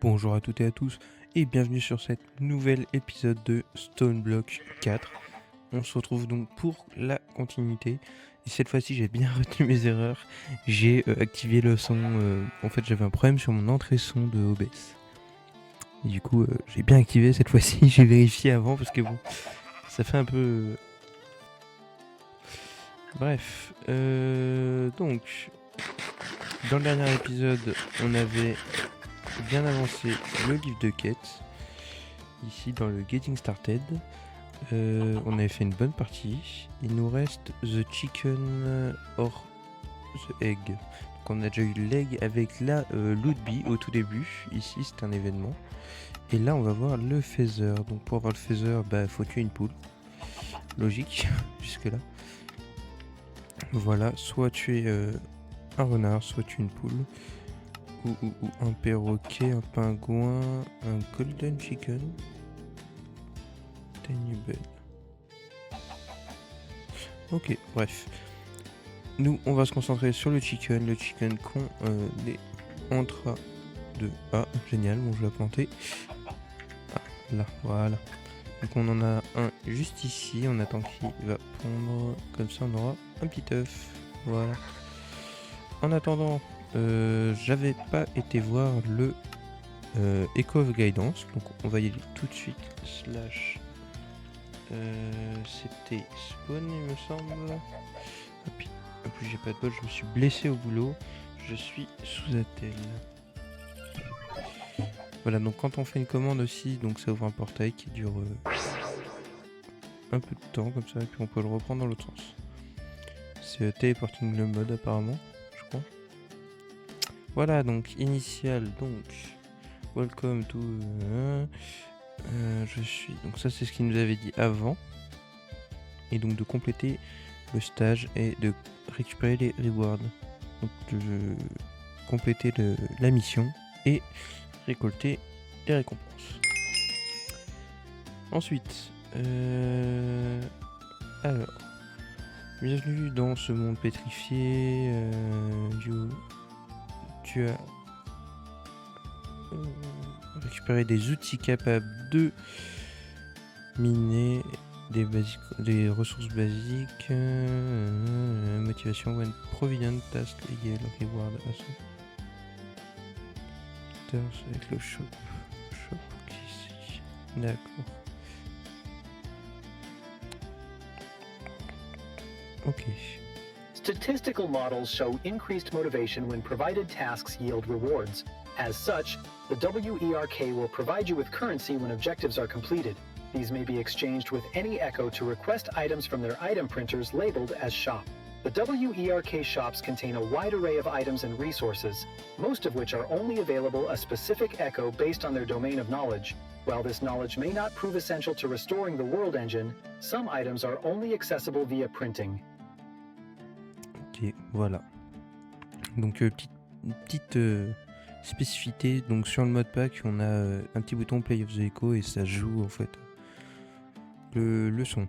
Bonjour à toutes et à tous et bienvenue sur cet nouvel épisode de Stone Block 4. On se retrouve donc pour la continuité et cette fois-ci j'ai bien retenu mes erreurs. J'ai activé le son, en fait j'avais un problème sur mon entrée son de OBS. Et du coup j'ai bien activé cette fois-ci, j'ai vérifié avant parce que bon, ça fait un peu... Bref, donc dans le dernier épisode on avait bien avancé le livre de quête. Ici dans le Getting Started, on avait fait une bonne partie. Il nous reste The Chicken or The Egg. Donc on a déjà eu l'egg avec la Loot Bee au tout début. Ici c'est un événement. Et là on va voir le Feather. Donc pour avoir le Feather, faut tuer une poule. Logique, jusque là. Voilà, soit tuer un renard, soit tuer une poule. Ou un perroquet, un pingouin, un golden chicken. Tiny bell. Ok, bref. Nous, on va se concentrer sur le chicken qu'on est en train de... Ah, génial, bon, je l'ai planté. Ah, là, voilà. Donc on en a un juste ici, on attend qu'il va pondre. Comme ça, on aura un petit œuf. Voilà. En attendant, j'avais pas été voir le Echo of Guidance, donc on va y aller tout de suite. Slash... c'était spawn, il me semble. Et puis, en plus j'ai pas de bol, je me suis blessé au boulot. Je suis sous attel. Voilà, donc quand on fait une commande aussi, donc ça ouvre un portail qui dure un peu de temps comme ça, et puis on peut le reprendre dans l'autre sens. C'est téléporting le mode apparemment, je crois. Voilà, donc initial, donc welcome to... je suis... Donc ça c'est ce qu'il nous avait dit avant. Et donc de compléter le stage et de récupérer les rewards. Donc de compléter la mission et récolter les récompenses. Ensuite, alors, bienvenue dans ce monde pétrifié. Tu as récupéré des outils capables de miner des ressources basiques. Motivation when provident task legal reward. Avec le shop ici. D'accord. Ok. Statistical models show increased motivation when provided tasks yield rewards. As such, the WERK will provide you with currency when objectives are completed. These may be exchanged with any Echo to request items from their item printers labeled as shop. The WERK shops contain a wide array of items and resources, most of which are only available a specific Echo based on their domain of knowledge. While this knowledge may not prove essential to restoring the world engine, some items are only accessible via printing. Ok, voilà. Donc petite spécificité, donc sur le mode pack on a un petit bouton Play of the Echo et ça joue en fait le son.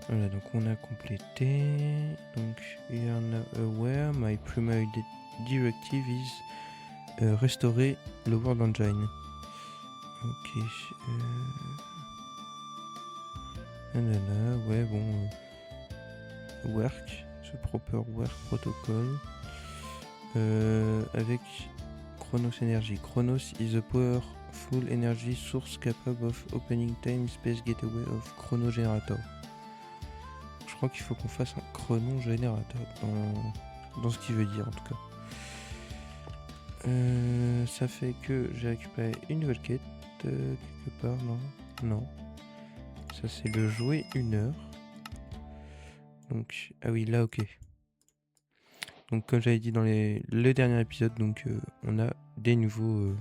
Voilà, donc on a complété. Donc you are now aware my primary directive is restaurer le world engine. Ok. Ouais bon. Work, ce proper work protocol. Avec Chronos Energy. Chronos is a powerful energy source capable of opening time space gateway of Chrono Generator. Je crois qu'il faut qu'on fasse un chrono générateur dans ce qu'il veut dire en tout cas. Ça fait que j'ai récupéré une nouvelle quête quelque part, non. Ça c'est le jouer 1 heure. Donc, ah oui là ok. Donc comme j'avais dit dans le dernier épisode, donc on a des nouveaux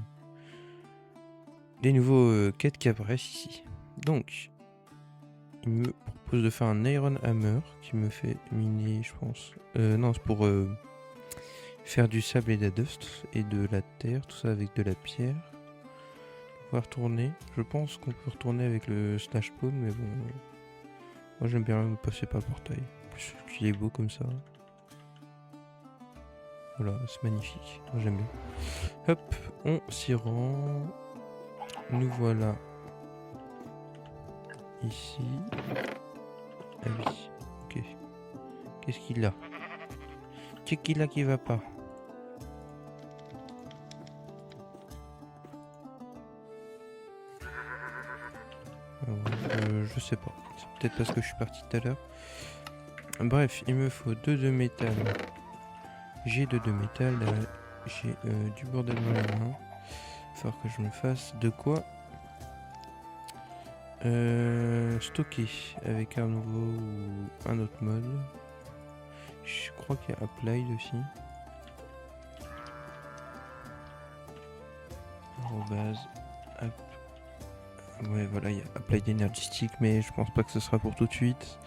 quêtes qui apparaissent ici. Donc il me propose de faire un Iron Hammer qui me fait miner, je pense. Non, c'est pour faire du sable et de la dust et de la terre, tout ça avec de la pierre. On va retourner. Je pense qu'on peut retourner avec le slash spawn, mais bon. Moi j'aime bien me passer par le portail. En plus, il est beau comme ça. Voilà, c'est magnifique. J'aime bien. Hop, on s'y rend. Nous voilà ici. Ah oui, ok. Qu'est-ce qu'il a? Qu'est-ce qu'il a qui va pas? Je sais pas. C'est peut-être parce que je suis parti tout à l'heure. Bref, il me faut 2 de métal. J'ai 2 de métal. J'ai du bordel dans la main. Il va falloir que je me fasse de quoi stocker avec un nouveau ou un autre mode. Je crois qu'il y a Applied aussi. Arrobase. Ouais, voilà, il y a Applied Energy Stick, mais je pense pas que ce sera pour tout de suite.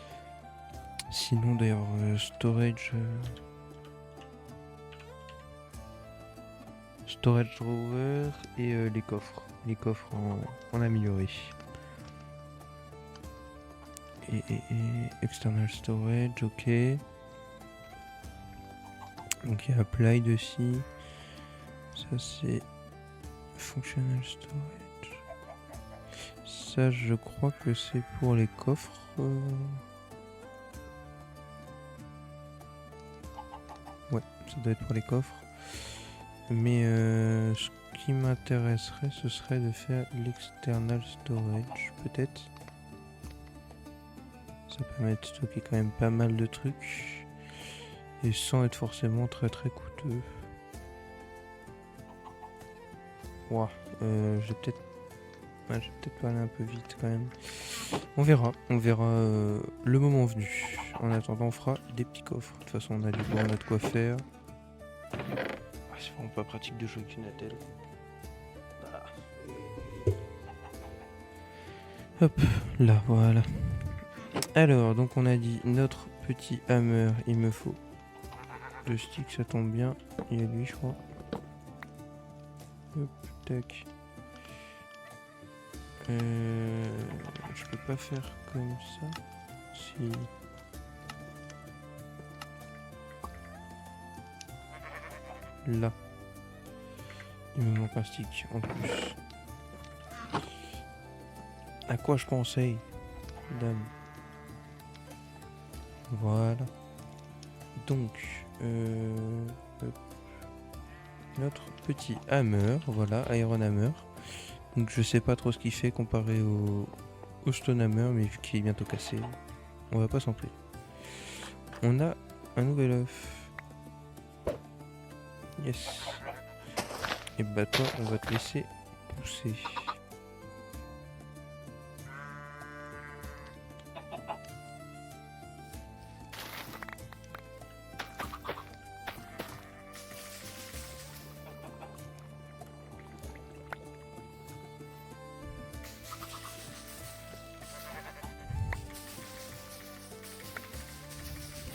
Sinon, d'ailleurs, storage. Storage drawer et les coffres. Les coffres en amélioré. Et external storage, ok. Donc il y a applied aussi. Ça c'est functional storage. Ça je crois que c'est pour les coffres. Ouais, ça doit être pour les coffres. Mais ce qui m'intéresserait, ce serait de faire l'external storage, peut-être. Ça permet de stocker quand même pas mal de trucs. Et sans être forcément très coûteux. Ouah, je vais peut-être pas aller un peu vite quand même. On verra le moment venu. En attendant, on fera des petits coffres. De toute façon, on a du bois, on a de quoi faire. Ah, c'est vraiment pas pratique de jouer avec une attelle. Ah. Hop, là, voilà. Alors, donc on a dit notre petit hammer, il me faut 2 sticks, ça tombe bien. Il y a lui, je crois. Hop, tac. Je peux pas faire comme ça. Si. Là. Il me manque un stick en plus. À quoi je pensais, dame? Voilà. Donc, notre petit hammer, voilà, Iron Hammer. Donc je sais pas trop ce qu'il fait comparé au Stone Hammer, mais vu qu'il est bientôt cassé, on va pas s'en plaindre. On a un nouvel œuf. Yes. Et bah toi, on va te laisser pousser.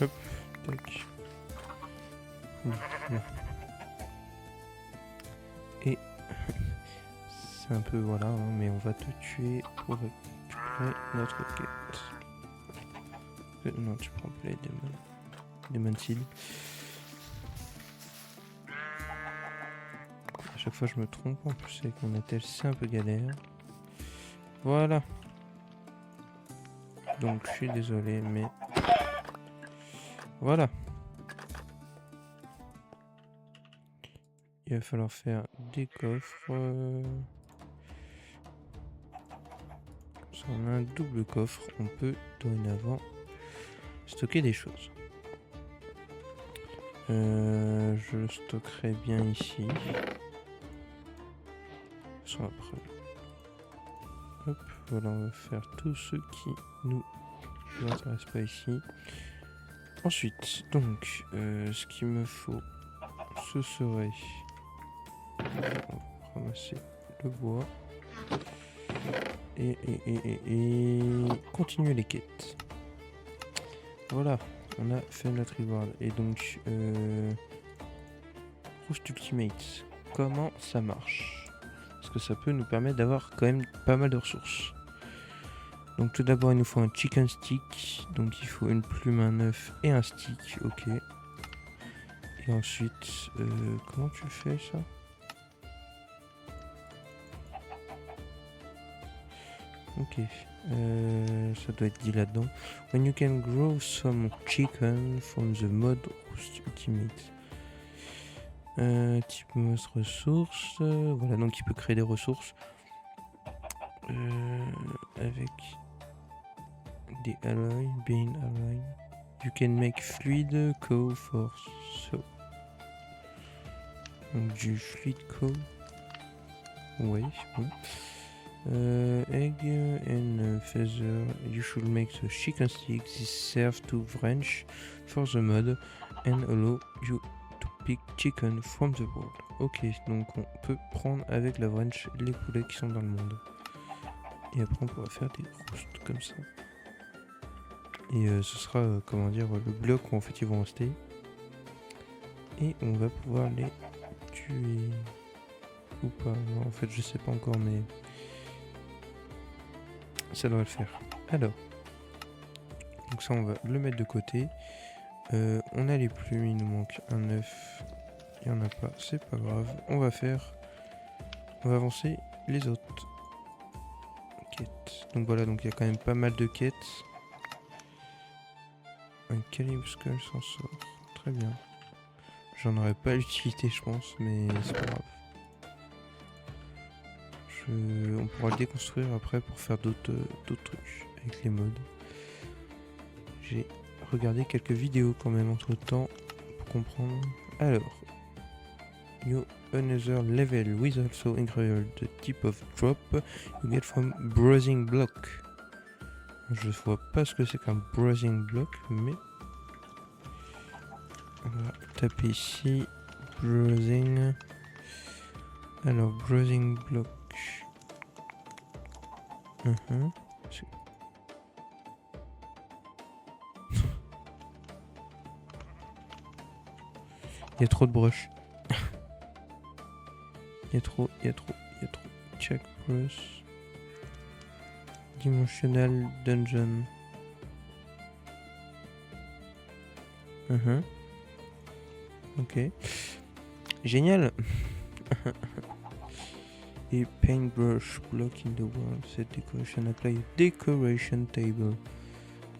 Hop, tac. Là. Et c'est un peu voilà, hein, mais on va te tuer pour récupérer notre quête. Non, tu prends pas les Demon Seed. À chaque fois je me trompe, en plus avec mon attel c'est un peu galère. Voilà. Donc je suis désolé, mais voilà. Il va falloir faire des coffres. Si on a un double coffre, on peut dorénavant stocker des choses. Je le stockerai bien ici. Après. Hop, voilà, on va faire tout ce qui nous intéresse pas ici. Ensuite, donc, ce qu'il me faut, ce serait... On va ramasser le bois. Et continuer les quêtes. Voilà, on a fait notre reward. Et donc, Roost Ultimate, comment ça marche? Parce que ça peut nous permettre d'avoir quand même pas mal de ressources. Donc tout d'abord il nous faut un chicken stick. Donc il faut une plume, un œuf et un stick, ok. Et ensuite, comment tu fais ça? Ok, ça doit être dit là-dedans. When you can grow some chicken from the mod roast ultimate. Type most ressources. Voilà, donc il peut créer des ressources avec des alloys, bean alloy. You can make fluid coal for so. Donc du fluid coal. Ouais, bon. Egg and feather. You should make the chicken stick. This serve to branch for the mod and allow you to pick chicken from the world. Ok, donc on peut prendre avec la branch les poulets qui sont dans le monde. Et après on pourra faire des roasts comme ça. Et ce sera, comment dire, le bloc où en fait ils vont rester. Et on va pouvoir les tuer. Ou pas, non, en fait je sais pas encore, mais ça doit le faire. Alors, donc ça on va le mettre de côté. On a les plumes, il nous manque un œuf. Il n'y en a pas, c'est pas grave. On va avancer les autres quêtes. Donc voilà, donc il y a quand même pas mal de quêtes. Un calibre skull s'en sort. Très bien. J'en aurais pas l'utilité je pense, mais c'est pas grave. On pourra le déconstruire après pour faire d'autres trucs avec les mods. J'ai regardé quelques vidéos quand même entre temps pour comprendre. Alors, new another level with also increase the type of drop you get from browsing block. Je vois pas ce que c'est qu'un browsing block, mais on va taper ici browsing. Alors browsing block. Il y a trop de brush. Il y a trop. Check brush. Dimensional dungeon. Ok. Génial. Et paintbrush block in the world. Cette decoration apply decoration table.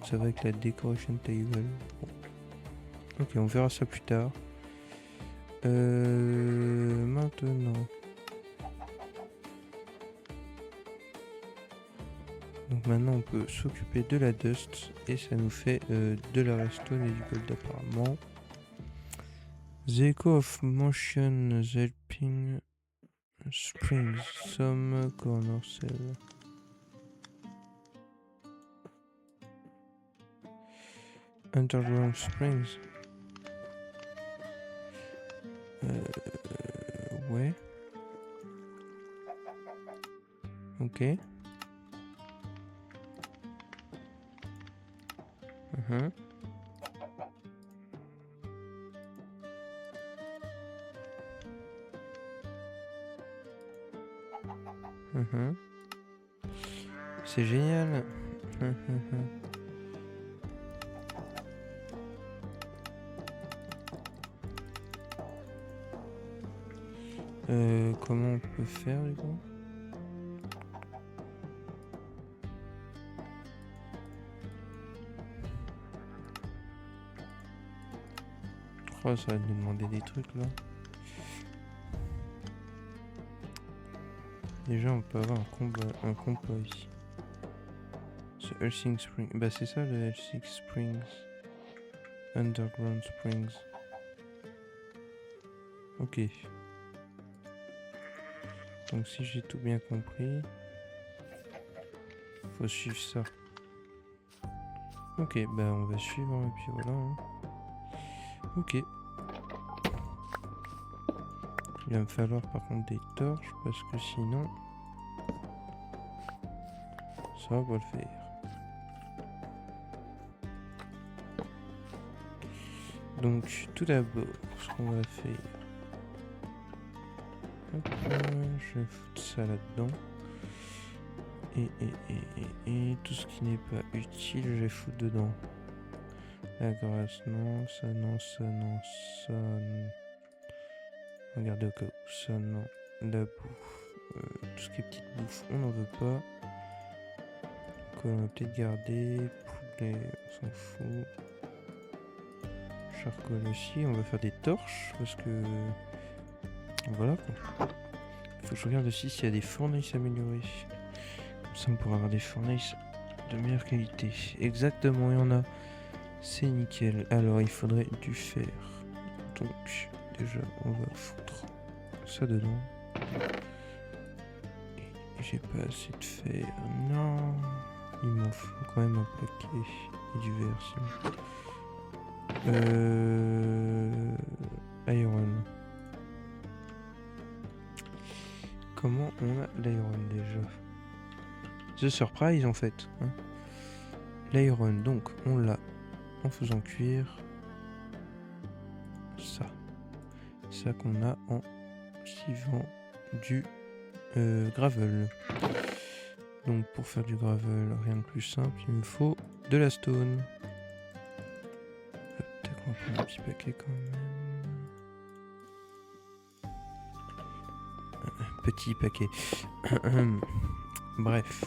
Ça va avec la decoration table. Bon. Ok, on verra ça plus tard. Maintenant. Donc maintenant on peut s'occuper de la dust et ça nous fait de la redstone et du gold apparemment. The echo of motion helping springs some corner cell. Underground springs. Ouais. Ok. C'est génial. Comment on peut faire du coup? Oh, ça va nous demander des trucs là. Déjà on peut avoir un compas ici. Ce Helsing Spring. Bah c'est ça le Helsing Springs. Underground Springs. Ok. Donc si j'ai tout bien compris, faut suivre ça. Ok, bah on va suivre et puis voilà. Hein. Ok. Il va me falloir par contre des torches parce que sinon ça va pas le faire. Donc tout d'abord ce qu'on va faire. Hop, je vais foutre ça là-dedans. Et tout ce qui n'est pas utile je vais foutre dedans. La graisse, non. Ça, non. Ça, non. Ça, non. Regardez au cas où. Ça, non. La bouffe. Tout ce qui est petite bouffe, on n'en veut pas. Quoi, on va peut-être garder. Poulet, on s'en fout. Charcoal aussi. On va faire des torches parce que. Voilà quoi. Faut que je regarde aussi s'il y a des fournaces améliorées. Comme ça, on pourra avoir des fournaces de meilleure qualité. Exactement, il y en a. C'est nickel. Alors, il faudrait du fer. Donc, déjà, on va foutre ça dedans. Et j'ai pas assez de fer. Non. Il m'en faut quand même un paquet. Et du verre, sinon. Iron. Comment on a l'iron déjà? The Surprise en fait. Hein. L'iron, donc on l'a en faisant cuire ça. Ça qu'on a en suivant du gravel. Donc pour faire du gravel, rien de plus simple, il me faut de la stone. Peut-être qu'on va prendre un petit paquet quand même. Petit paquet. Bref.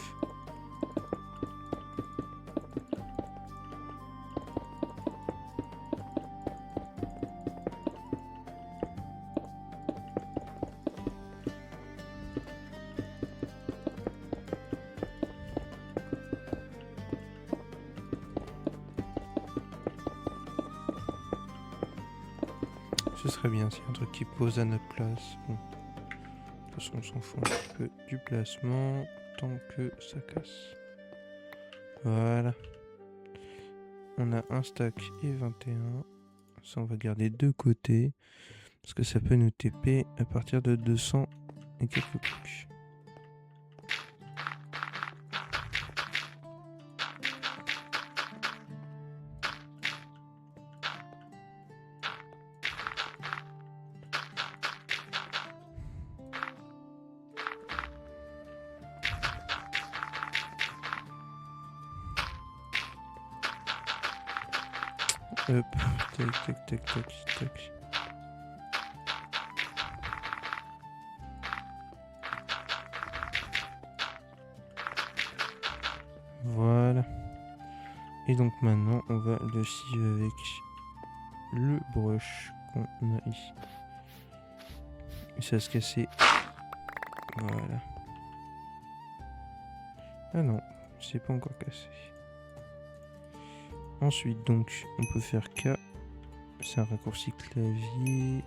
Ce serait bien s'il y a un truc qui pose à notre place. Bon. De toute façon, on s'en fout un petit peu du placement tant que ça casse. Voilà. On a un stack et 21. Ça, on va garder de côté. Parce que ça peut nous TP à partir de 200 et quelques blocs. Hop, tac, tac, tac, tac, tac. Voilà. Et donc maintenant, on va le scier avec le brush qu'on a ici. Et ça va se casser. Voilà. Ah non, c'est pas encore cassé. Ensuite, donc, on peut faire K. C'est un raccourci clavier.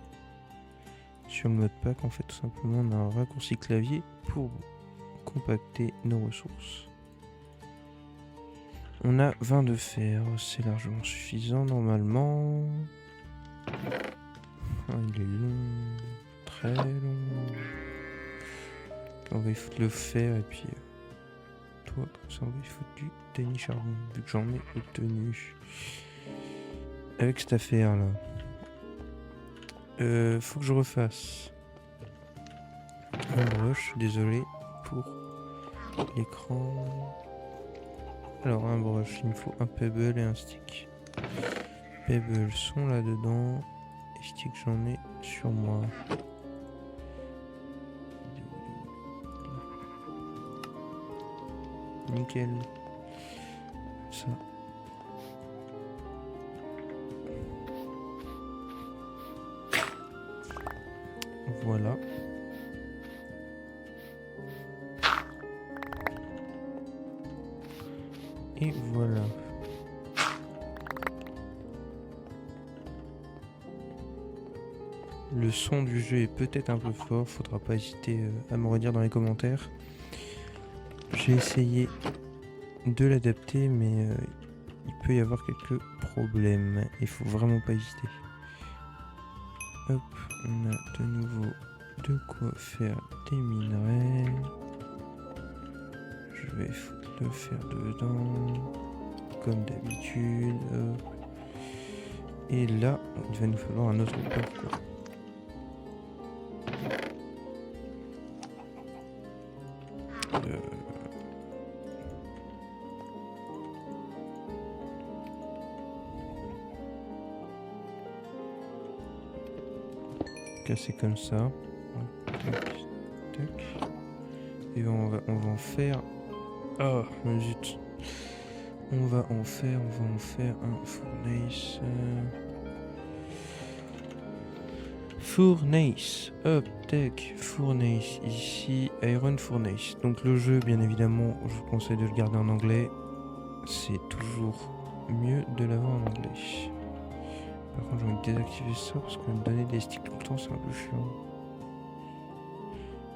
Sur le modpack, en fait, tout simplement, on a un raccourci clavier pour compacter nos ressources. On a 20 de fer, c'est largement suffisant normalement. Ah, il est long, très long. On va y foutre le fer et puis toi, comme ça on va y foutre du tiny charbon, vu que j'en ai obtenu. Avec cette affaire là. Faut que je refasse un brush, désolé pour l'écran. Alors un brush, il me faut un pebble et un stick. Pebbles sont là-dedans. Et stick j'en ai sur moi. Nickel. Ça. Voilà. Et voilà. Le son du jeu est peut-être un peu fort, faudra pas hésiter à me redire dans les commentaires. J'ai essayé de l'adapter, mais il peut y avoir quelques problèmes. Il faut vraiment pas hésiter. Hop, on a de nouveau de quoi faire des minerais. Je vais foutre le fer dedans, comme d'habitude. Et là, il va nous falloir un autre parcours. casser comme ça. Tac, tac. Et on va en faire... Oh, zut. On va en faire un fournace. Fournace. Hop, tac. Fournace. Ici, Iron Fournace. Donc le jeu, bien évidemment, je vous conseille de le garder en anglais. C'est toujours mieux de l'avoir en anglais. Par contre, j'ai envie de désactiver ça parce que me donner des sticks tout le temps, c'est un peu chiant.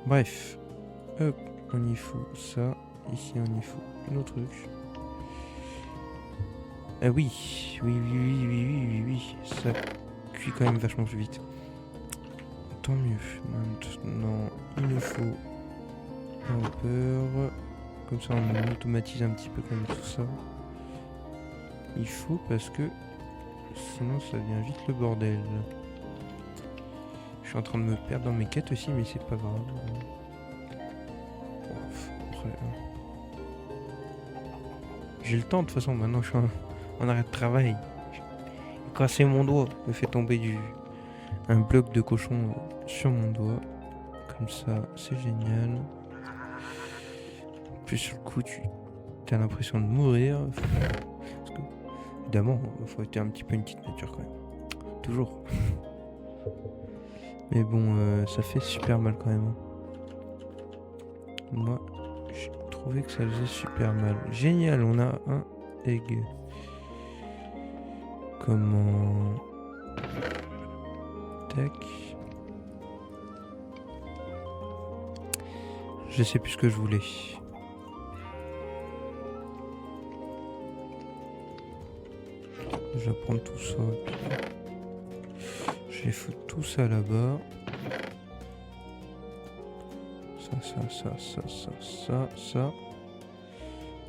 Bref. Hop, on y fout ça. Ici, on y fout nos trucs. Ah oui, oui. Ça cuit quand même vachement plus vite. Tant mieux. Maintenant, il nous faut un beurre. Comme ça, on automatise un petit peu comme tout ça. Il faut parce que sinon, ça devient vite le bordel. Je suis en train de me perdre dans mes quêtes aussi, mais c'est pas grave. J'ai le temps de toute façon, maintenant je suis en arrêt de travail. J'ai cassé mon doigt, me fait tomber un bloc de cochon sur mon doigt. Comme ça, c'est génial. Puis sur le coup, tu as l'impression de mourir. Parce que, évidemment, il faut être un petit peu une petite nature quand même. Toujours. Mais bon, ça fait super mal quand même. Moi, j'ai trouvé que ça faisait super mal. Génial, on a un egg. Comment... Tac. Je sais plus ce que je voulais. Je vais prendre tout ça. Je vais foutre tout ça là-bas.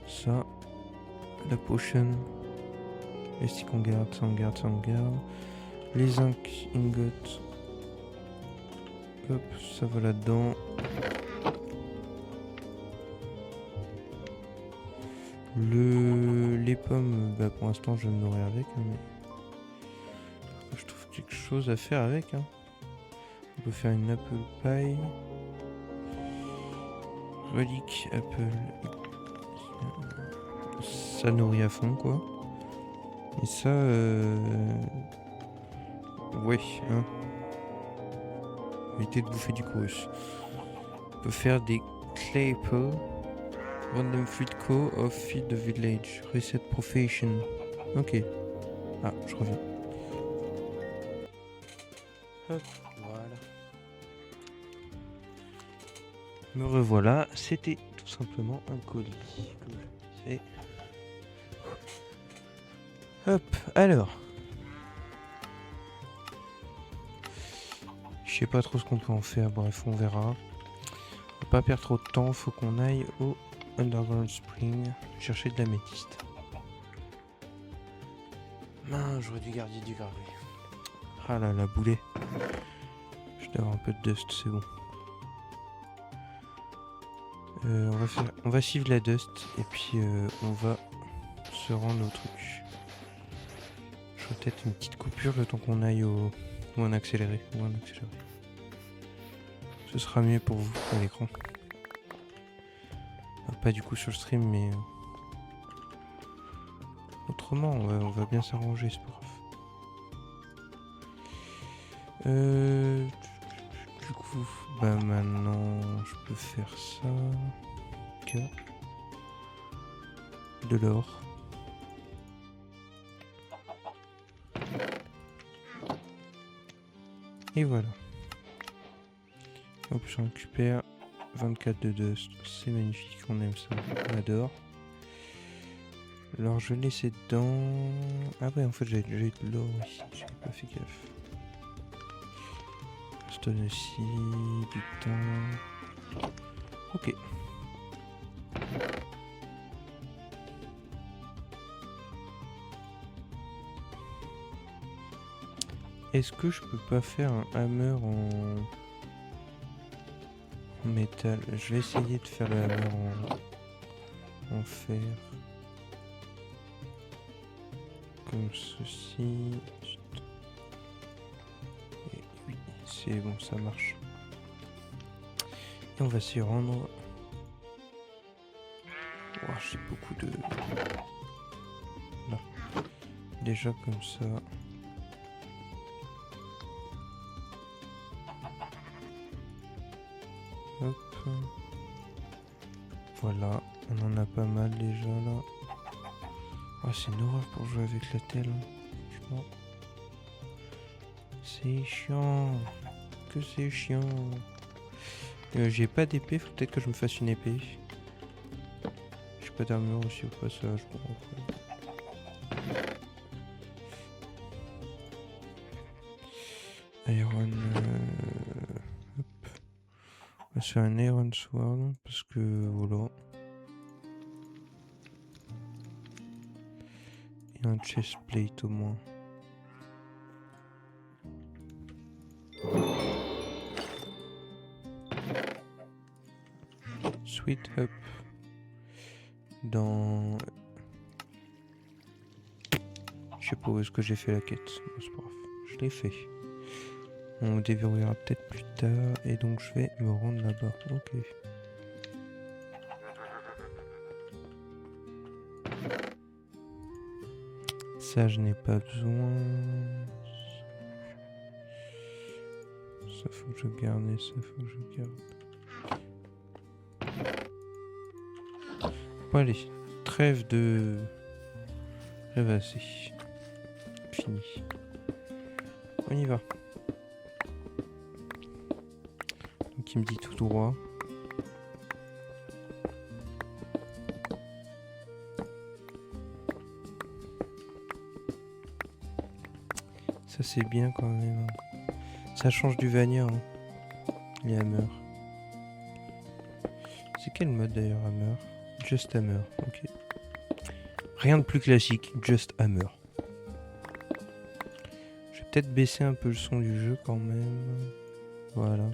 Ça. La potion. Les sticks on garde, ça on garde. Les zinc ingots. Hop, ça va là-dedans. Les pommes, bah pour l'instant je vais me nourrir avec. Hein, mais... Je trouve quelque chose à faire avec. Hein. On peut faire une apple pie. Relique, apple. Ça nourrit à fond quoi. Et ça, ouais, hein. Évitez de bouffer du chorus. On peut faire des claypole. Random fruit co of feed the village. Reset profession. Ok. Ah, je reviens. Hop, voilà. Me revoilà. C'était tout simplement un colis. Comme je disais. Hop, alors. Je sais pas trop ce qu'on peut en faire, bref, on verra. On va pas perdre trop de temps, faut qu'on aille au Underground Spring chercher de l'améthyste. Mince, j'aurais dû garder du gravier. Ah là, la boulet. Je dois avoir un peu de dust, c'est bon. On va suivre la dust et puis on va se rendre au truc. Je ferai peut-être une petite coupure le temps qu'on aille au... Ou un accéléré. Ce sera mieux pour vous, à l'écran. Pas du coup sur le stream, mais... Autrement, on va bien s'arranger, c'est pas grave. Du coup, bah maintenant, je peux faire ça. Ok. De l'or. Et voilà. En plus on récupère 24 de dust, c'est magnifique, on aime ça, on adore. Alors je l'ai laissé dedans... Ah ouais en fait j'ai de l'or ici, j'avais pas fait gaffe. Stone aussi, du temps... Ok. Est-ce que je peux pas faire un hammer en métal? Je vais essayer de faire le hammer en fer. Comme ceci. Et oui, c'est Ok, bon, ça marche. Et on va s'y rendre. Oh, j'ai beaucoup de... Là. Déjà comme ça. Hop. Voilà, on en a pas mal déjà là. Ah, c'est une horreur pour jouer avec la telle. Franchement. C'est chiant. Que c'est chiant. J'ai pas d'épée, faut peut-être que je me fasse une épée. J'ai pas d'armure aussi au passage. Bon, après. Iron. Hop. On va se faire un Iron Sword parce que voilà. Et un chestplate au moins. Sweet up. Dans... Je sais pas où est-ce que j'ai fait la quête. Bon, c'est pas grave. Je l'ai fait. On déverrouillera peut-être plus tard. Et donc je vais me rendre là-bas. Ok. Ça je n'ai pas besoin. Ça faut que je garde et ça faut que je garde. Bon allez. Trêve de... rêvasser. Fini. On y va. Donc il me dit tout droit. Ça c'est bien quand même. Ça change du Vania. Hein. Les Hammer. C'est quel mode d'ailleurs Hammer? Just Hammer. Ok. Rien de plus classique. Just Hammer. Je vais peut-être baisser un peu le son du jeu quand même. Voilà.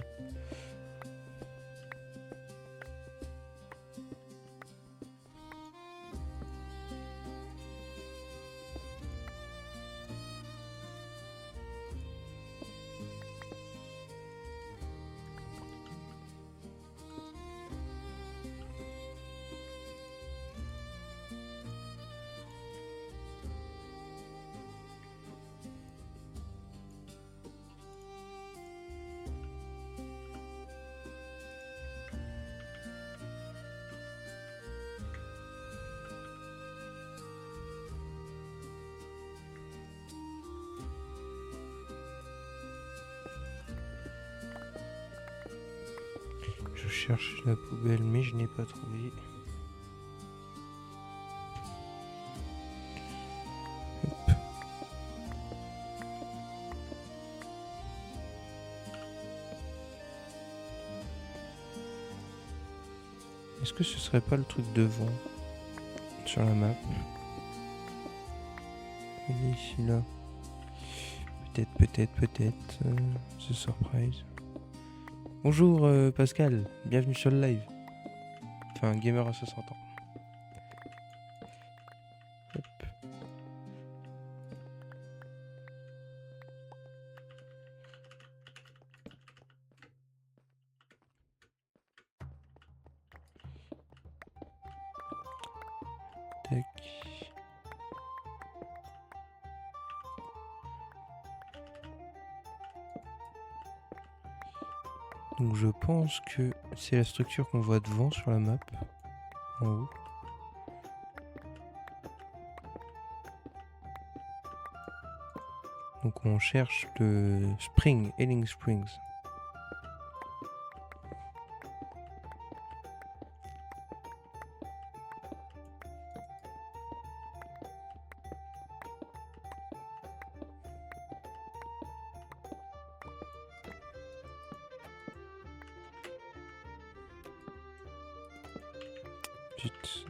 Je cherche la poubelle mais je n'ai pas trouvé. Hop. Est-ce que ce serait pas le truc devant sur la map? Il est ici là. Peut-être. The surprise. Bonjour Pascal, bienvenue sur le live. Enfin, gamer à 60 ans. Hop. Tac. Donc je pense que c'est la structure qu'on voit devant sur la map, en haut. Donc on cherche le Spring, Healing Springs.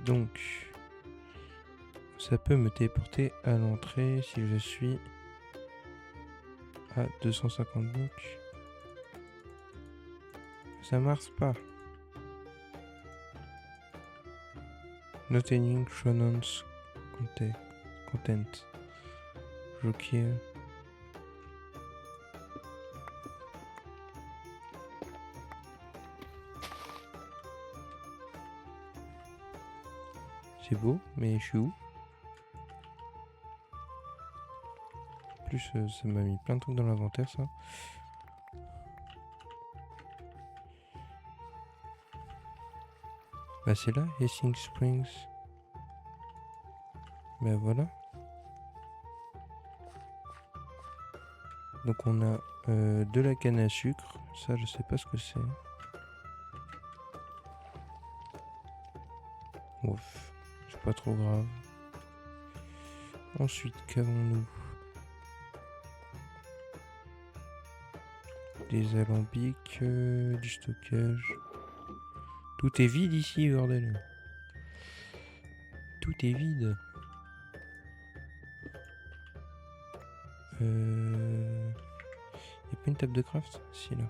Donc, ça peut me téléporter à l'entrée si je suis à 250 blocs. Ça marche pas. Not any Shonon's content. Joker. C'est beau, mais je suis où? En plus, ça m'a mis plein de trucs dans l'inventaire, ça. Bah c'est là, Hastings Springs. Bah voilà. Donc on a de la canne à sucre. Ça, je sais pas ce que c'est. Ouf, c'est pas trop grave. Ensuite, qu'avons-nous? Des alambics, du stockage. Tout est vide ici, bordel. Tout est vide. Y'a pas une table de craft? Si, là.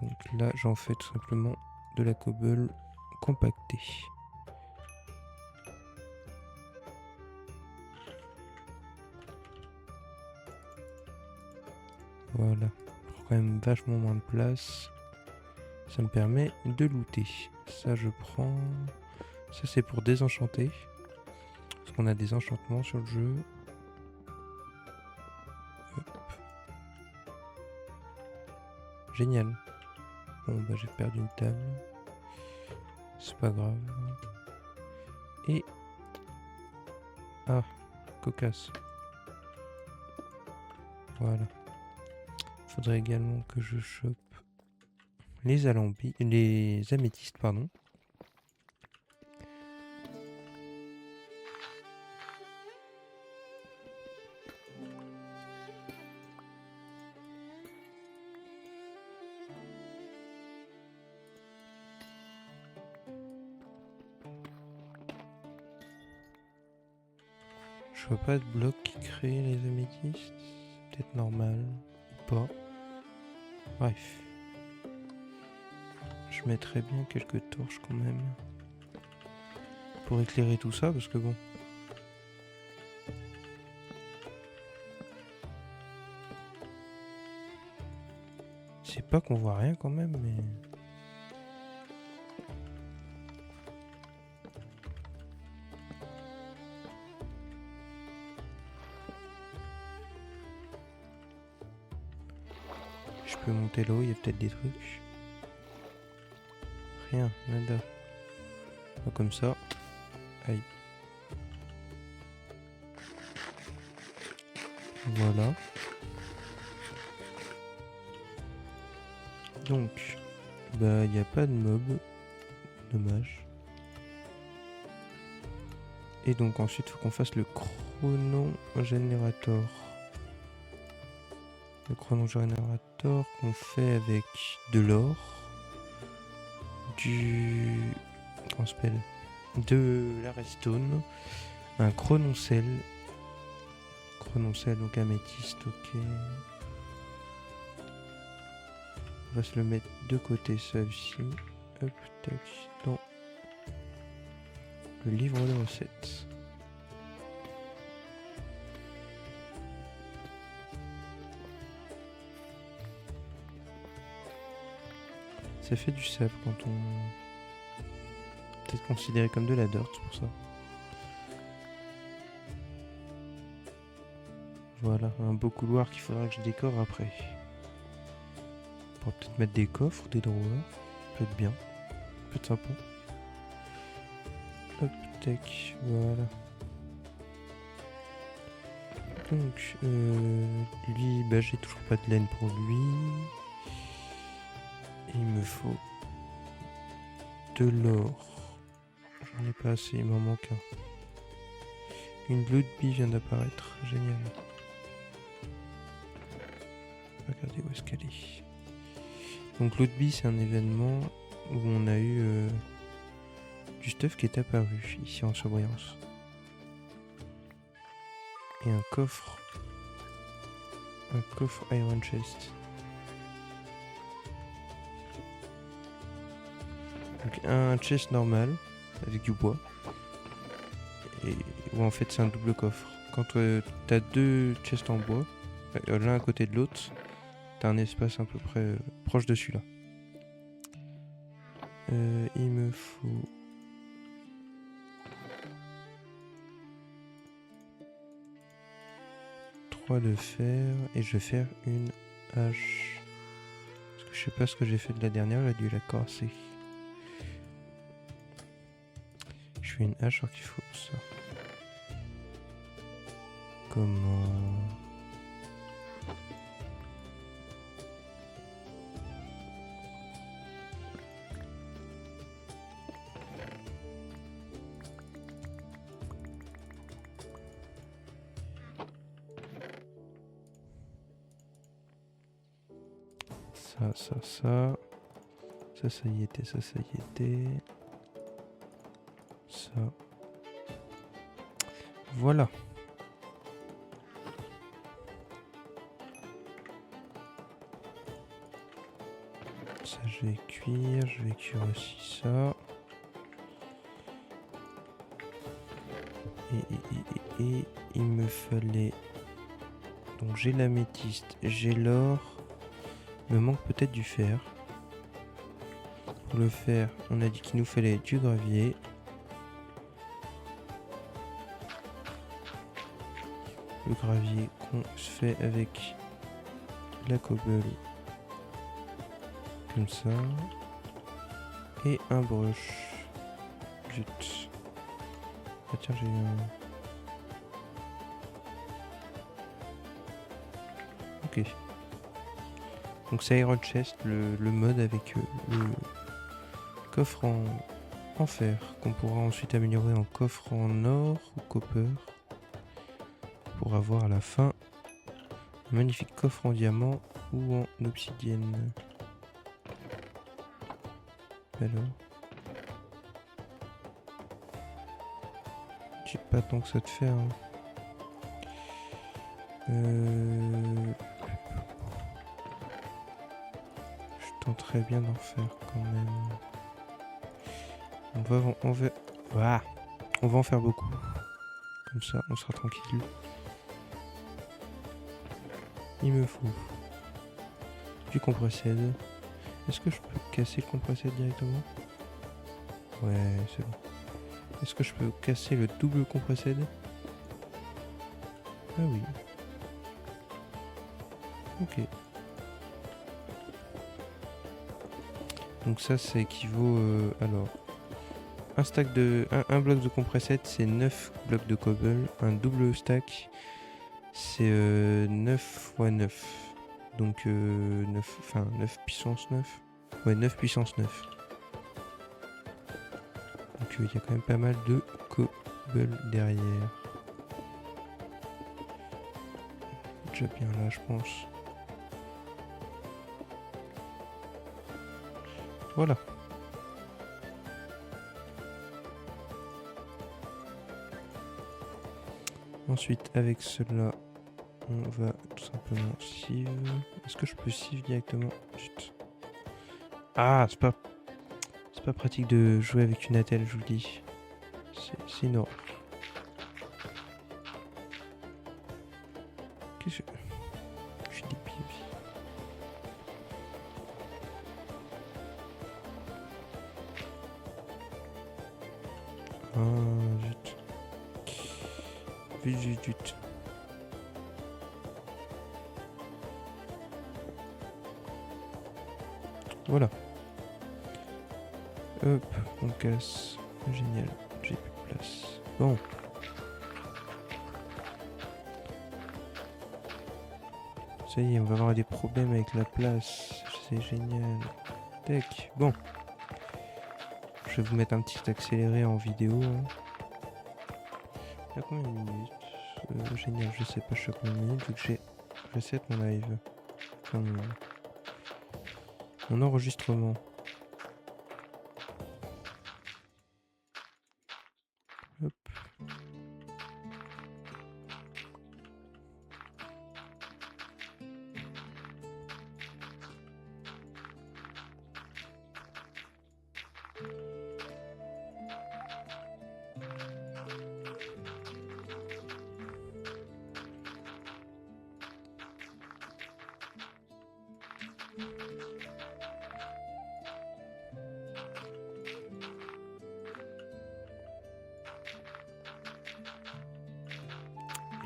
Donc là, j'en fais tout simplement de la cobble compactée. Voilà. Je prends quand même vachement moins de place. Ça me permet de looter. Ça, je prends... Ça, c'est pour désenchanter. Parce qu'on a des enchantements sur le jeu. Hop. Génial. Bon, bah, j'ai perdu une table. C'est pas grave. Et... Ah, cocasse. Voilà. Faudrait également que je chope les alambics, les améthystes, pardon. Je vois pas de bloc qui crée les améthystes. Peut-être normal ou pas. Bref. Je mettrais bien quelques torches quand même. Pour éclairer tout ça, parce que bon. C'est pas qu'on voit rien quand même, mais... Je peux monter là-haut, il y a peut-être des trucs. Rien, nada. Pas comme ça. Aïe. Voilà. Donc, bah, il n'y a pas de mob. Dommage. Et donc ensuite, il faut qu'on fasse le chronogénérateur. Le chronogénérateur qu'on fait avec de l'or, comment ça s'appelle, de la redstone, un chrononcelle, donc améthyste, ok. On va se le mettre de côté, ça aussi. Hop, tac, dans le livre de recettes. Ça fait du sable quand on... Peut-être considéré comme de la dirt, c'est pour ça. Voilà, un beau couloir qu'il faudra que je décore après. On pourra peut-être mettre des coffres, des drawers. Ça peut être bien. Ça peut être sympa. Hop, tac, voilà. Donc, lui, bah j'ai toujours pas de laine pour lui. Il me faut de l'or. J'en ai pas assez, il m'en manque un. Une blood bee vient d'apparaître, génial. Regardez où est-ce qu'elle est. Donc blood bee, c'est un événement où on a eu du stuff qui est apparu ici en surbrillance. Et un coffre Iron Chest. Donc un chest normal avec du bois. Et où en fait c'est un double coffre. Quand t'as deux chests en bois, l'un à côté de l'autre, T'as un espace à peu près proche de celui-là. Il me faut... de fer et je vais faire une hache parce que je sais pas ce que j'ai fait de la dernière, j'ai dû la casser. Je fais une hache alors qu'il faut ça. Comment? Ça. Ça y était, ça y était. Ça. Voilà. Ça, je vais cuire aussi ça. Et il me fallait... Donc j'ai l'améthyste, j'ai l'or. Il me manque peut-être du fer. Pour le faire, on a dit qu'il nous fallait du gravier. Le gravier qu'on se fait avec la cobble. Comme ça. Et un brush. Zut. Ah tiens, j'ai eu un... Ok. Donc c'est Iron Chest, le mode avec le coffre en fer, qu'on pourra ensuite améliorer en coffre en or ou copper, pour avoir à la fin un magnifique coffre en diamant ou en obsidienne. Alors, j'ai pas tant que ça de fer. Hein. Je tenterais bien d'en faire quand même. On va en faire beaucoup. Comme ça, on sera tranquille. Il me faut du compressed. Est-ce que je peux casser le compressed directement? Ouais, c'est bon. Est-ce que je peux casser le double compressed? Ah oui. Ok. Donc ça équivaut... alors... Un bloc de compressed, c'est 9 blocs de cobble. Un double stack, c'est 9 x 9. Donc 9 puissance 9. Ouais, 9 puissance 9. Donc il y a quand même pas mal de cobble derrière. Déjà bien là, je pense. Voilà. Ensuite, avec cela, on va tout simplement sieve. Est-ce que je peux sieve directement? Chut. Ah, c'est pas pratique de jouer avec une attelle, je vous le dis. C'est une horreur. Qu'est-ce que je suis débile aussi. Ah, zut. Vite. Voilà. Hop, on casse. Génial, j'ai plus de place. Bon. Ça y est, on va avoir des problèmes avec la place. C'est génial. Tac. Bon. Je vais vous mettre un petit accéléré en vidéo. Hein. Il y a combien de minutes? Génial, je sais pas, je sais combien de minutes vu que j'ai reset mon live. Enfin, mon enregistrement. Hop.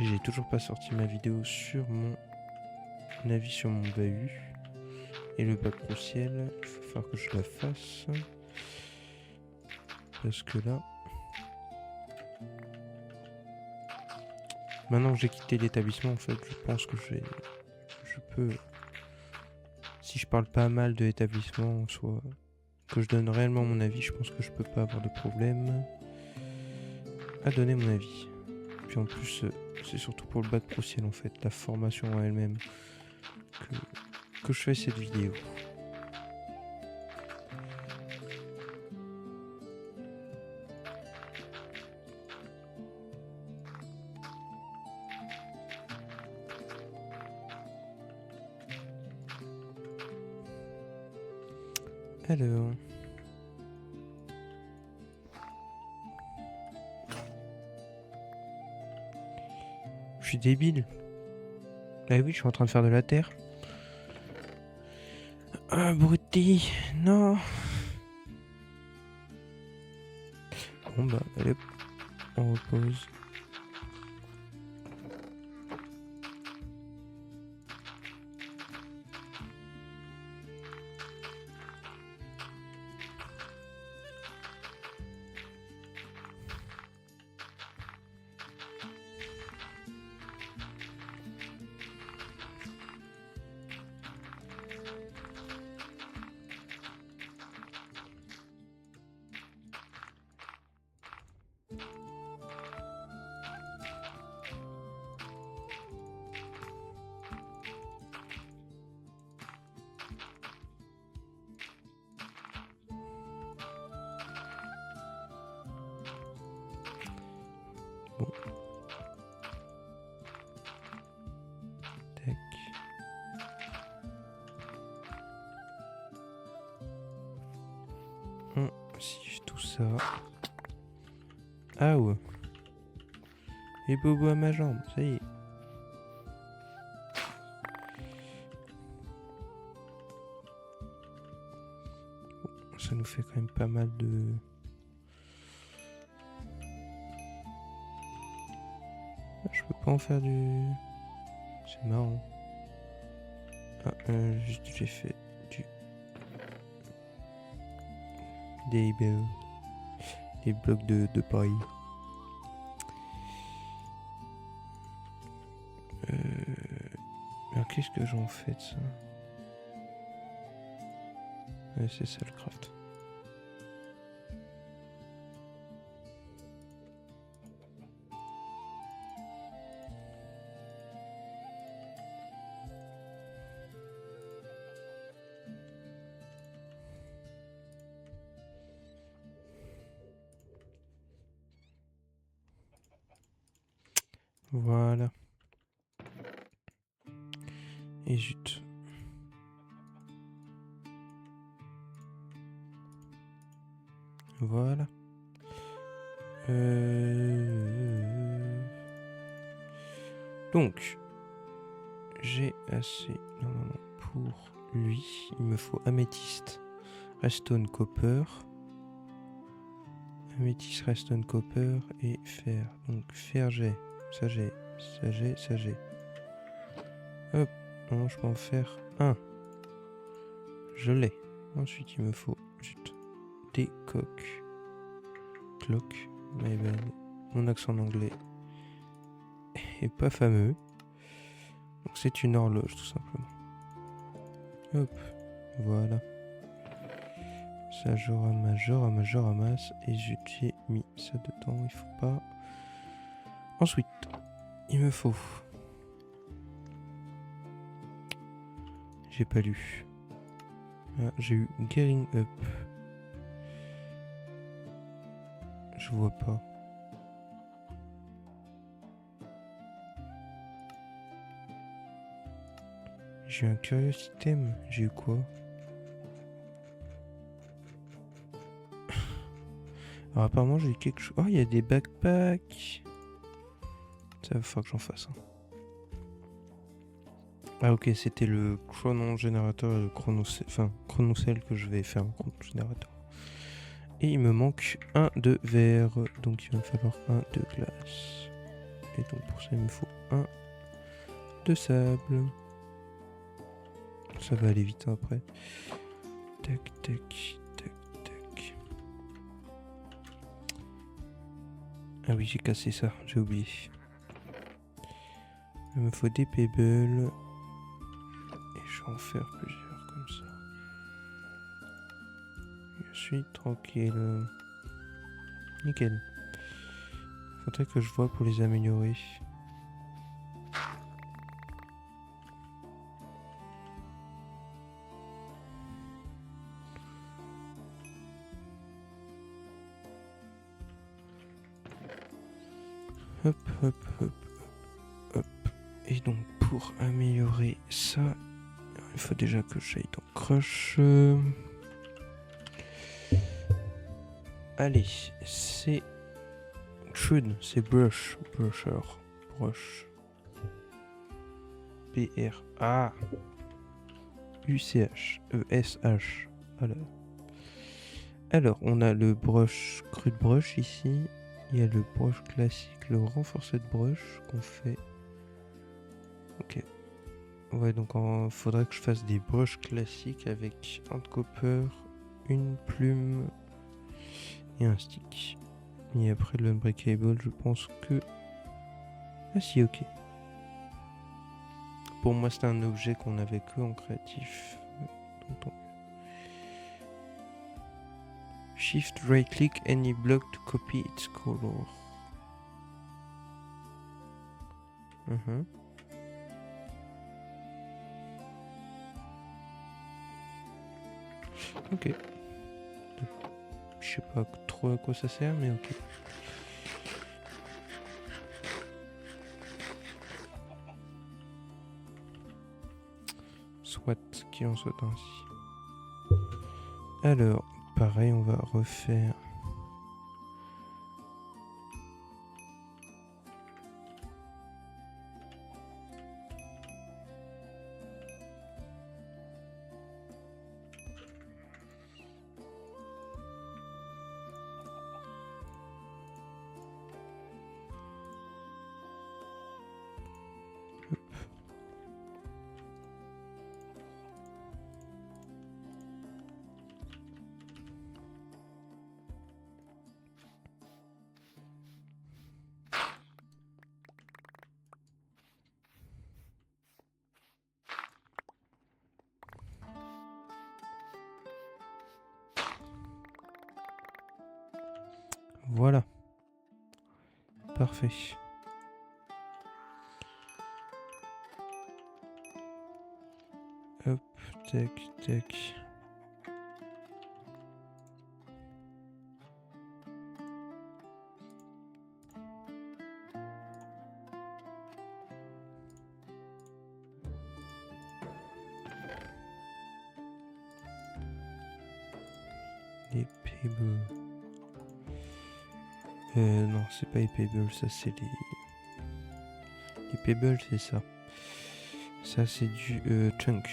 J'ai toujours pas sorti ma vidéo sur mon avis sur mon bahut. Et le bac au ciel, il va falloir que je la fasse. Parce que là... Maintenant que j'ai quitté l'établissement, en fait, je pense que je peux... Si je parle pas mal de l'établissement, soit que je donne réellement mon avis, je pense que je peux pas avoir de problème à donner mon avis. Puis en plus, c'est surtout pour le bac pro ciel, en fait, la formation en elle-même, que je fais cette vidéo. Alors... Je suis débile. Ah oui, je suis en train de faire de la terre. Ah, abruti, non. Bon bah, allez hop, on repose. Bon. Tac. Si je tout ça. Ah ouais. Et bobo à ma jambe, ça y est. Bon, ça nous fait quand même pas mal de... Je peux pas en faire du... C'est marrant. Ah, juste j'ai fait du... Des blocs de paille. Alors qu'est-ce que j'en fais de ça? Ouais, c'est ça le craft. Voilà. Et zut. Voilà. Donc, j'ai assez normalement pour lui. Il me faut améthyste, redstone, copper. Améthyste, redstone, copper et fer. Donc fer j'ai, ça j'ai, ça j'ai, ça j'ai. Hop, non, je peux en faire un. Je l'ai. Ensuite, il me faut juste des coques. Clock, my bad. Mon accent en anglais est pas fameux. Donc c'est une horloge tout simplement. Hop, voilà. Ça je ramasse et j'ai mis ça dedans, il faut pas. Ensuite, il me faut... J'ai pas lu. Ah, j'ai eu Gearing Up. Je vois pas. J'ai eu un curieux item. J'ai eu quoi? Alors apparemment j'ai eu quelque chose. Oh, il y a des backpacks. Ça va falloir que j'en fasse un. Ah ok, c'était le chronon générateur et le chronocell que je vais faire en chrono générateur. Et il me manque un de verre, donc il va me falloir un de glace. Et donc pour ça il me faut un de sable. Ça va aller vite hein, après. Tac, tac, tac, tac. Ah oui, j'ai cassé ça, j'ai oublié. Il me faut des pebbles. Et je vais en faire plusieurs comme ça. Je suis tranquille. Nickel. Faudrait que je vois pour les améliorer. Hop, hop, hop, hop. Et donc pour améliorer ça, il faut déjà que j'aille dans Crush. Allez, c'est Shun, c'est Brush, Brusher, Brush. B-R-A U-C-H, E-S-H. Voilà. Alors, on a le brush crude brush ici. Il y a le brush classique, le renforced brush qu'on fait. Ok. Ouais, donc faudrait que je fasse des brushes classiques avec un copper, une plume et un stick. Et après le unbreakable, je pense que... Ah si, ok. Pour moi, c'était un objet qu'on avait que en créatif. Donc, Shift right click any block to copy its color. Ok. Je sais pas trop à quoi ça sert, mais ok. Soit qu'il en soit ainsi. Alors, pareil, on va refaire... Voilà. Parfait. Hop, tac, tac. Les pebbles. Non, c'est pas les pebbles, ça c'est les... Les pebbles, c'est ça. Ça c'est du chunk.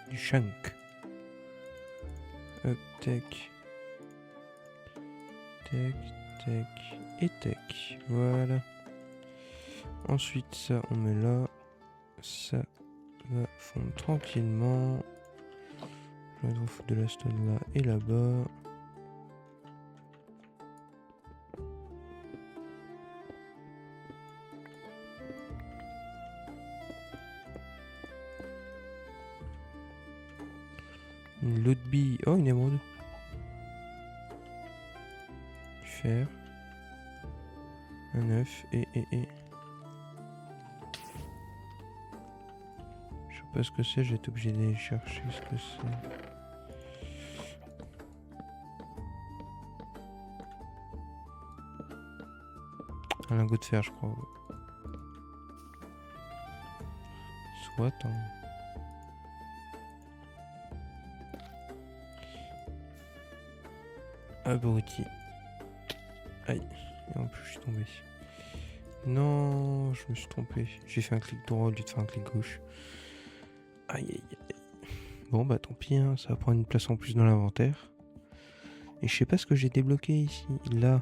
Du chunk. Hop, tac. Tac, tac. Et tac. Voilà. Ensuite, ça on met là. Ça va fondre tranquillement. Je vais foutre de la stone là et là-bas. L'autre bille. Oh, une émeraude. Du fer. Un œuf et. Je sais pas ce que c'est, j'ai été obligé d'aller chercher ce que c'est. Un lingot de fer, je crois. Soit, hein. Abruti. Aïe. Et en plus, je suis tombé. Non, je me suis trompé. J'ai fait un clic droit au lieu de faire un clic gauche. Aïe, aïe, aïe. Bon, bah tant pis, hein, ça va prendre une place en plus dans l'inventaire. Et je sais pas ce que j'ai débloqué ici. Là.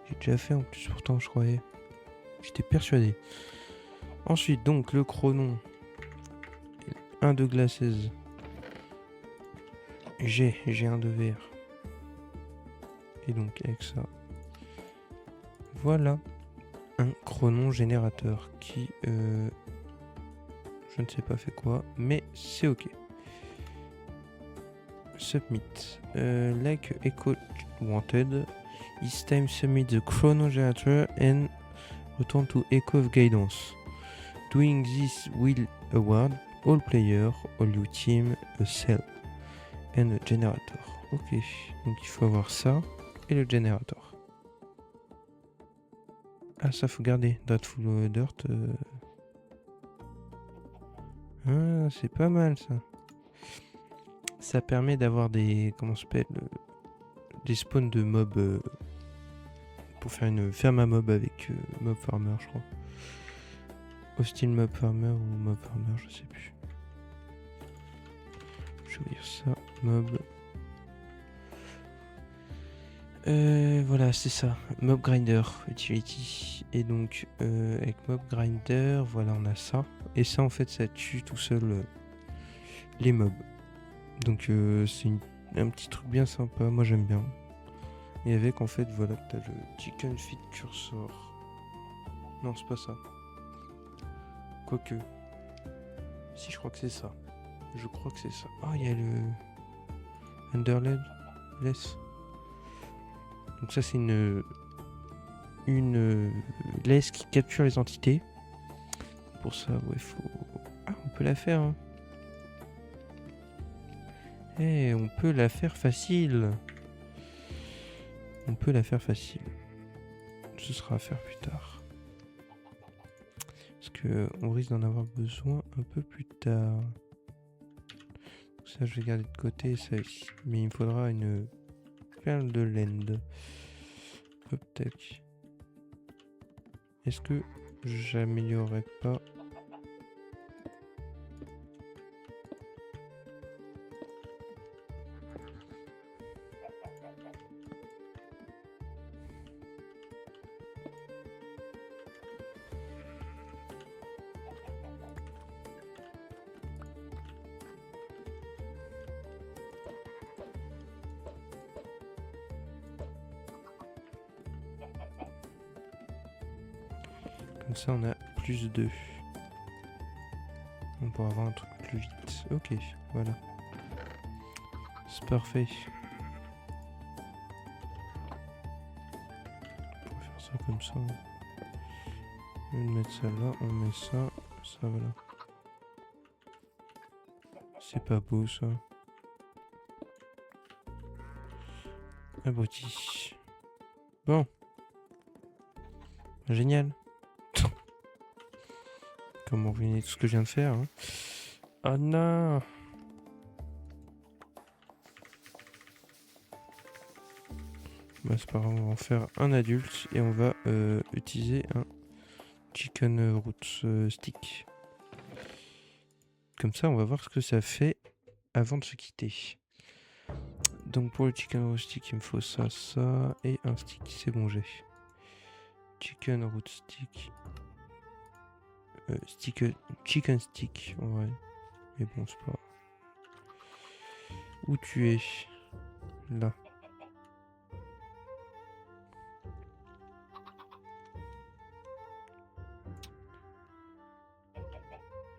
J'ai déjà fait en plus, pourtant, je croyais. J'étais persuadé. Ensuite, donc, le chronon. 1 de glasses. J'ai un de verre. Et donc, avec ça, voilà un chronon générateur qui, je ne sais pas fait quoi, mais c'est ok. Submit. Like Echo wanted, it's time to submit the chrono generator and return to Echo of Guidance. Doing this will award all players, all your team, a cell and a generator. Ok, donc il faut avoir ça et le générateur. Ah, ça faut garder. Dreadful Dirt. Ah, c'est pas mal ça. Ça permet d'avoir des. Comment ça s'appelle, des spawns de mobs. Pour faire une ferme à mob avec Mob Farmer, je crois. Hostile Mob Farmer ou Mob Farmer, je sais plus. Je vais dire ça. Mob. Voilà, c'est ça. Mob Grinder Utility. Et donc, avec Mob Grinder, voilà, on a ça. Et ça, en fait, ça tue tout seul les mobs. Donc, c'est un petit truc bien sympa. Moi, j'aime bien. Et avec, en fait, voilà, t'as le Chicken Feed Cursor. Non, c'est pas ça. Quoique. Si, je crois que c'est ça. Je crois que c'est ça. Ah, il y a le Underled Less. Donc ça, c'est une laisse qui capture les entités. Pour ça, ouais, faut... Ah, on peut la faire, hein. Eh, on peut la faire facile. On peut la faire facile. Ce sera à faire plus tard. Parce que on risque d'en avoir besoin un peu plus tard. Ça, je vais garder de côté, ça ici. Mais il me faudra une perle de laine. Hop, tac. Est-ce que j'améliorerais pas ? Comme ça, on a plus 2. On pourra avoir un truc plus vite. Ok, voilà. C'est parfait. On pourrait faire ça comme ça. On va mettre ça là, on met ça. Ça, voilà. C'est pas beau, ça. Abruti. Bon. Génial. Comment ruiner tout ce que je viens de faire, hein. Oh non. Bah c'est pas grave, on va en faire un adulte et on va utiliser un chicken roots stick. Comme ça, on va voir ce que ça fait avant de se quitter. Donc pour le chicken root stick, il me faut ça, ça et un stick. C'est bon, j'ai. Chicken root stick. Chicken stick, en vrai. Mais bon, c'est pas... Où tu es? Là.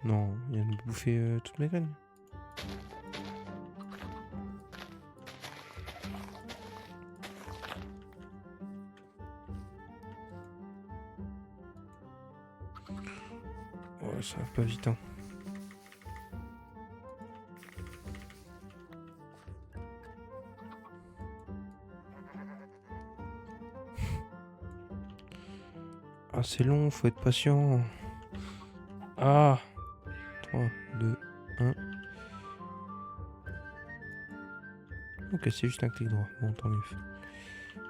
Non, il vient de bouffer toutes mes graines. Ouais, ça va pas vite, hein. Ah, c'est long, faut être patient. Ah, 3, 2, 1. Ok, c'est juste un clic droit. Bon, tant mieux.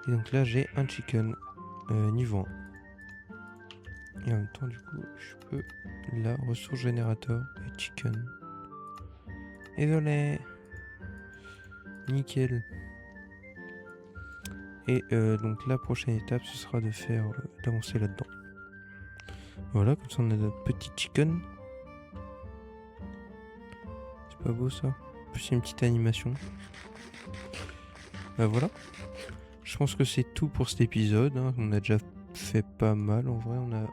Et donc là, j'ai un chicken niveau 1. Et en même temps, du coup, je peux la ressource générateur et chicken. Et voilà. Nickel. Et donc la prochaine étape, ce sera de faire d'avancer là-dedans. Voilà, comme ça on a notre petit chicken. C'est pas beau ça? En plus, c'est une petite animation. Bah voilà. Je pense que c'est tout pour cet épisode. Hein. On a déjà fait pas mal en vrai. On a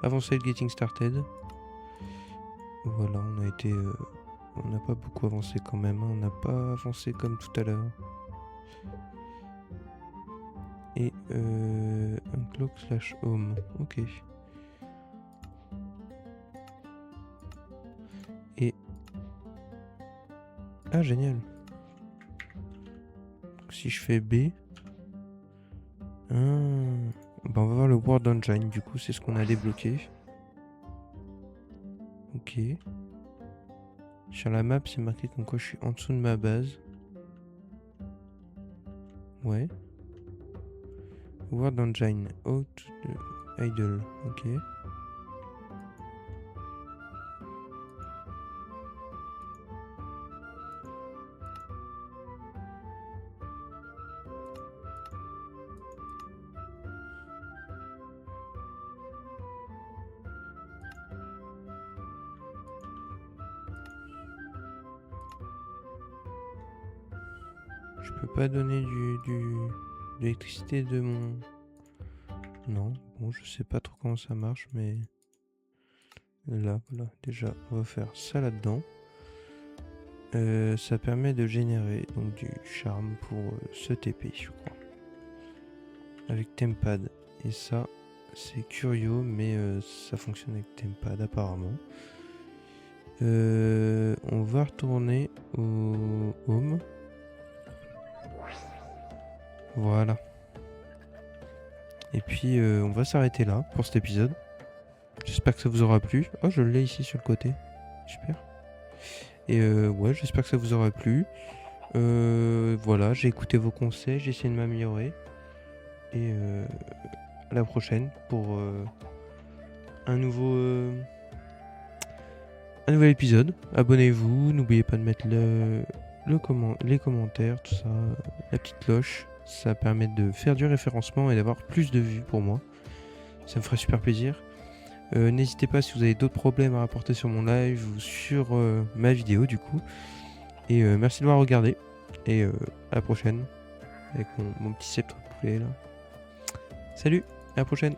avancé le Getting Started. Voilà, on a été... on n'a pas beaucoup avancé quand même. Hein. On n'a pas avancé comme tout à l'heure. Et unclock/home. Ok. Et... Ah, génial. Donc, si je fais B... Ah. Bah, on va voir le World Engine. Du coup, c'est ce qu'on a débloqué. Ok. Sur la map, c'est marqué comme quoi je suis en dessous de ma base. Ouais. World Engine. Out idle. Ok. Je peux pas donner de l'électricité de mon... Non, bon, je sais pas trop comment ça marche, mais... Là, voilà, déjà, on va faire ça là-dedans. Ça permet de générer donc du charme pour ce TP, je crois. Avec Tempad. Et ça, c'est curieux, mais ça fonctionne avec Tempad apparemment. On va retourner au home. Voilà. Et puis on va s'arrêter là pour cet épisode. J'espère que ça vous aura plu. Oh, je l'ai ici sur le côté. Super. Et ouais, j'espère que ça vous aura plu. Voilà, j'ai écouté vos conseils, j'ai essayé de m'améliorer. Et à la prochaine pour un nouvel épisode. Abonnez-vous, n'oubliez pas de mettre les commentaires, tout ça, la petite cloche. Ça permet de faire du référencement et d'avoir plus de vues pour moi. Ça me ferait super plaisir. N'hésitez pas si vous avez d'autres problèmes à rapporter sur mon live ou sur ma vidéo du coup. Et merci de m'avoir regardé. Et à la prochaine avec mon petit sceptre poulet là. Salut, à la prochaine.